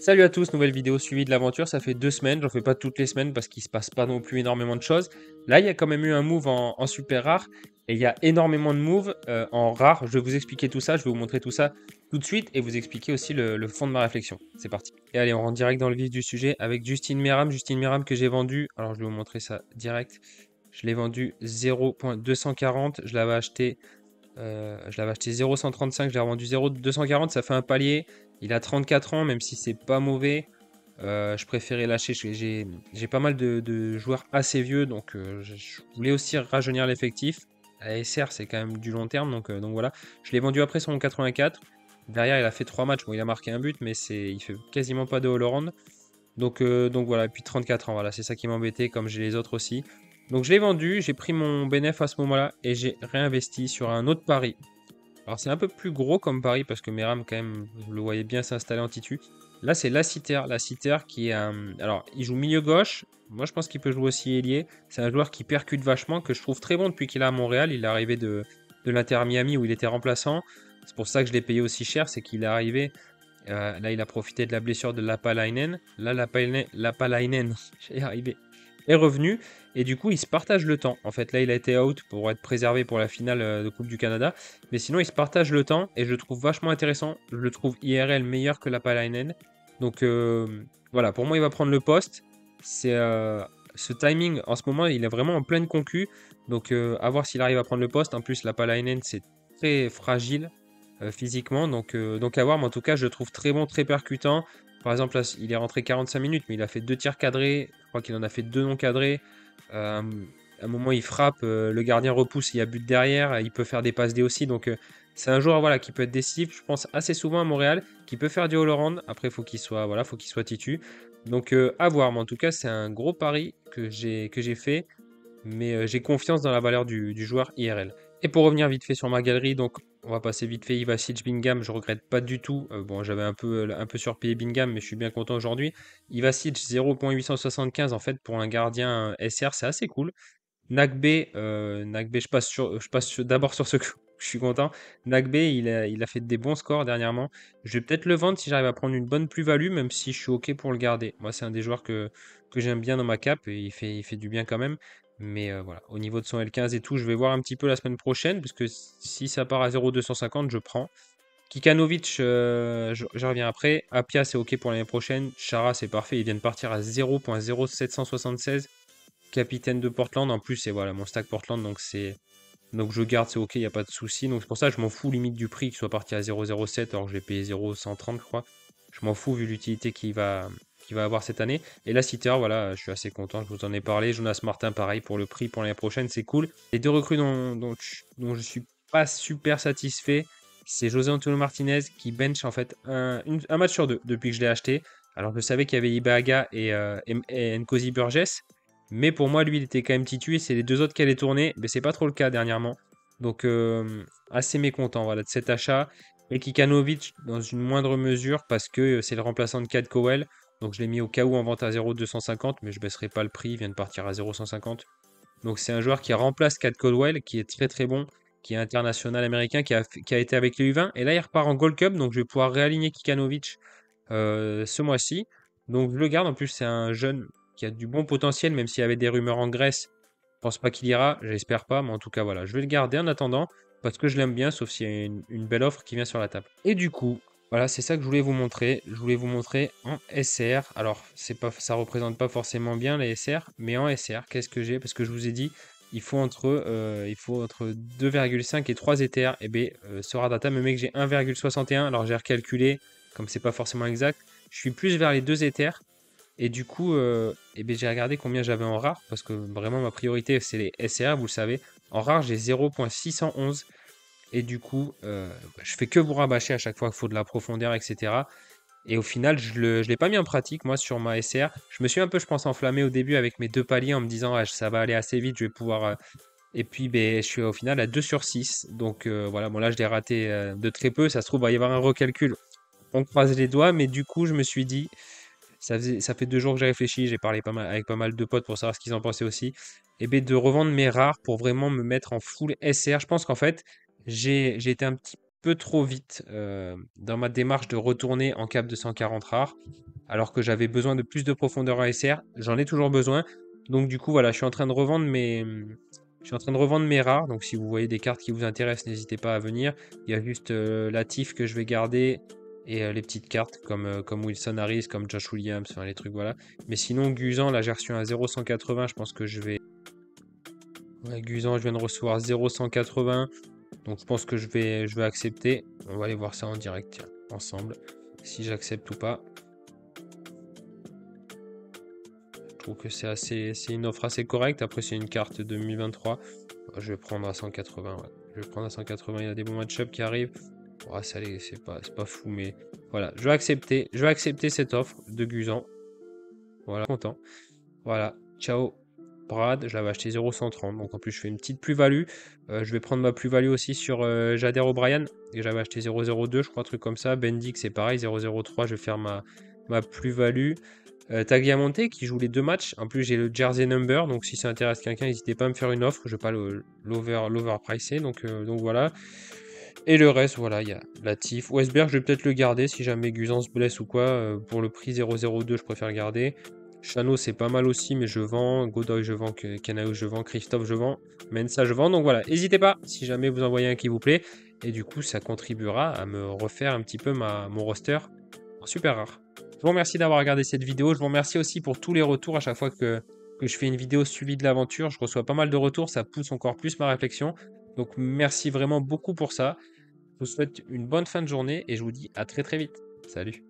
Salut à tous, nouvelle vidéo suivie de l'aventure. Ça fait 2 semaines, j'en fais pas toutes les semaines parce qu'il se passe pas non plus énormément de choses. Là, il y a quand même eu un move en super rare et il y a énormément de moves en rare. Je vais vous expliquer tout ça, je vais vous montrer tout ça tout de suite et vous expliquer aussi le fond de ma réflexion. C'est parti. Et allez, on rentre direct dans le vif du sujet avec Justine Meram. Justine Meram que j'ai vendu, alors je vais vous montrer ça direct. Je l'ai vendu 0.240, je l'avais acheté 0,135, je l'ai revendu 0,240, ça fait un palier. Il a 34 ans, même si c'est pas mauvais. Je préférais lâcher. J'ai pas mal de joueurs assez vieux, donc je voulais aussi rajeunir l'effectif. La SR, c'est quand même du long terme, donc voilà. Je l'ai vendu après son 84. Derrière, il a fait 3 matchs. Bon, il a marqué un but, mais il fait quasiment pas de all-around. Donc voilà, et puis 34 ans, voilà, c'est ça qui m'embêtait, comme j'ai les autres aussi. Donc je l'ai vendu, j'ai pris mon bénéfice à ce moment-là et j'ai réinvesti sur un autre pari. Alors c'est un peu plus gros comme pari parce que Meram quand même, vous le voyez bien s'installer en titu. Là c'est Lassiter, Lassiter qui est un... Alors il joue milieu gauche, moi je pense qu'il peut jouer aussi ailier. C'est un joueur qui percute vachement, que je trouve très bon depuis qu'il est à Montréal. Il est arrivé de l'Inter Miami où il était remplaçant. C'est pour ça que je l'ai payé aussi cher, c'est qu'il est arrivé. Là il a profité de la blessure de Lapalainen. Là Lapalainen, j'ai arrivé, est revenu. Et du coup, il se partage le temps. En fait, là, il a été out pour être préservé pour la finale de Coupe du Canada. Mais sinon, il se partage le temps et je le trouve vachement intéressant. Je le trouve IRL meilleur que la Palainen. Donc voilà, pour moi, il va prendre le poste. Ce timing, en ce moment, il est vraiment en pleine concu. Donc à voir s'il arrive à prendre le poste. En plus, la Palainen, c'est très fragile physiquement. Donc à voir. Mais en tout cas, je le trouve très bon, très percutant. Par exemple, là, il est rentré 45 minutes, mais il a fait 2 tirs cadrés. Je crois qu'il en a fait 2 non cadrés. À un moment, il frappe, le gardien repousse, il y a but derrière, il peut faire des passes D aussi. Donc, c'est un joueur voilà, qui peut être décisif, je pense, assez souvent à Montréal, qui peut faire du all-around. Après, faut qu'il soit titu. Donc, à voir. Mais en tout cas, c'est un gros pari que j'ai fait. Mais j'ai confiance dans la valeur du joueur IRL. Et pour revenir vite fait sur ma galerie, donc on va passer vite fait Ivacic Bingham, je regrette pas du tout. Bon, j'avais un peu surpayé Bingham, mais je suis bien content aujourd'hui. Ivacic 0.875 en fait pour un gardien SR, c'est assez cool. Nagbe, d'abord sur ce coup. Je suis content. Nagbe, il a fait des bons scores dernièrement. Je vais peut-être le vendre si j'arrive à prendre une bonne plus-value, même si je suis OK pour le garder. Moi, c'est un des joueurs que j'aime bien dans ma cap et il fait du bien quand même. Mais voilà, au niveau de son L15 et tout, je vais voir un petit peu la semaine prochaine, parce que si ça part à 0,250, je prends. Kikanovic, je reviens après. Apia, c'est OK pour l'année prochaine. Chara, c'est parfait. Ils viennent partir à 0.0776. Capitaine de Portland. En plus, c'est voilà, mon stack Portland, donc je garde, c'est OK, il n'y a pas de souci. Donc c'est pour ça que je m'en fous limite du prix qu'il soit parti à 0,07 alors que je l'ai payé 0,130, je crois. Je m'en fous vu l'utilité qu'il va avoir cette année. Et là, Citer, voilà, je suis assez content, je vous en ai parlé. Jonas Martin, pareil, pour le prix pour l'année prochaine, c'est cool. Les deux recrues dont je suis pas super satisfait, c'est José Antonio Martinez qui bench en fait un match sur deux depuis que je l'ai acheté. Alors je savais qu'il y avait Ibaga et Nkosi Burgess. Mais pour moi, lui, il était quand même titulé. C'est les deux autres qui allaient tourner. Mais c'est pas trop le cas dernièrement. Donc, assez mécontent voilà, de cet achat. Et Kikanovic, dans une moindre mesure, parce que c'est le remplaçant de Cad Cowell. Donc, je l'ai mis au cas où en vente à 0,250. Mais je baisserai pas le prix. Il vient de partir à 0,150. Donc, c'est un joueur qui remplace Cad Cowell, qui est très très bon, qui est international américain, qui a été avec les U20. Et là, il repart en Gold Cup. Donc, je vais pouvoir réaligner Kikanovic ce mois-ci. Donc je le garde. En plus, c'est un jeune qui a du bon potentiel, même s'il y avait des rumeurs en Grèce. Je pense pas qu'il ira, j'espère pas, mais en tout cas, voilà. Je vais le garder en attendant parce que je l'aime bien, sauf s'il y a une belle offre qui vient sur la table. Et du coup, voilà, c'est ça que je voulais vous montrer. Je voulais vous montrer en SR. Alors, ça représente pas forcément bien les SR, mais en SR, qu'est-ce que j'ai? Parce que je vous ai dit, il faut entre 2,5 et 3 Ethers. Et bien, Soradata me met que j'ai 1,61. Alors, j'ai recalculé, comme c'est pas forcément exact. Je suis plus vers les 2 Ethers. Et du coup, ben, j'ai regardé combien j'avais en rare, parce que vraiment ma priorité c'est les SR, vous le savez. En rare, j'ai 0.611. Et du coup, je fais que vous rabâcher à chaque fois qu'il faut de la profondeur, etc. Et au final, je ne l'ai pas mis en pratique, moi, sur ma SR. Je me suis un peu, je pense, enflammé au début avec mes deux paliers en me disant, ah, ça va aller assez vite, je vais pouvoir. Et puis, ben, je suis au final à 2 sur 6. Donc voilà, bon là, je l'ai raté de très peu. Ça se trouve, il va y avoir un recalcul. On croise les doigts, mais du coup, je me suis dit, ça fait 2 jours que j'ai réfléchi, j'ai parlé avec pas mal de potes pour savoir ce qu'ils en pensaient aussi. Et bien de revendre mes rares pour vraiment me mettre en full SR. Je pense qu'en fait, j'ai été un petit peu trop vite dans ma démarche de retourner en cap de 140 rares. alors que j'avais besoin de plus de profondeur à SR. J'en ai toujours besoin. Donc du coup, voilà, je suis en train de revendre mes rares. Donc si vous voyez des cartes qui vous intéressent, n'hésitez pas à venir. Il y a juste Latif que je vais garder et les petites cartes comme Wilson Harris, comme Josh Williams, enfin les trucs voilà. Mais sinon, Guzan, là j'ai reçu un 0,180. Je pense que je vais. Ouais, Guzan, je viens de recevoir 0,180. Donc je pense que je vais accepter. On va aller voir ça en direct, tiens, ensemble. Si j'accepte ou pas. Je trouve que c'est une offre assez correcte. Après, c'est une carte 2023. Je vais prendre à 180. Ouais. Je vais prendre à 180. Il y a des bons match-up qui arrivent. Oh, c'est pas fou, mais voilà. Je vais accepter. Je vais accepter cette offre de Guzan. Voilà, content. Voilà. Ciao. Brad, je l'avais acheté 0,130. Donc en plus, je fais une petite plus-value. Je vais prendre ma plus-value aussi sur Jader O'Brien. Et j'avais acheté 0,02, je crois, un truc comme ça. Bendik, c'est pareil, 0,03. Je vais faire ma plus-value. Tagliamonte qui joue les 2 matchs. En plus, j'ai le jersey number. Donc si ça intéresse quelqu'un, n'hésitez pas à me faire une offre. Je ne vais pas l'overpricer. Donc voilà. Et le reste, voilà, il y a Latif. Westberg, je vais peut-être le garder si jamais Guzan se blesse ou quoi. Pour le prix 0,02, je préfère garder. Chano, c'est pas mal aussi, mais je vends. Godoy, je vends. Kenao, je vends. Christophe, je vends. Mensa, je vends. Donc voilà, n'hésitez pas si jamais vous envoyez un qui vous plaît. Et du coup, ça contribuera à me refaire un petit peu mon roster en super rare. Je vous remercie d'avoir regardé cette vidéo. Je vous remercie aussi pour tous les retours à chaque fois que je fais une vidéo suivie de l'aventure. Je reçois pas mal de retours. Ça pousse encore plus ma réflexion. Donc merci vraiment beaucoup pour ça. Je vous souhaite une bonne fin de journée et je vous dis à très très vite. Salut.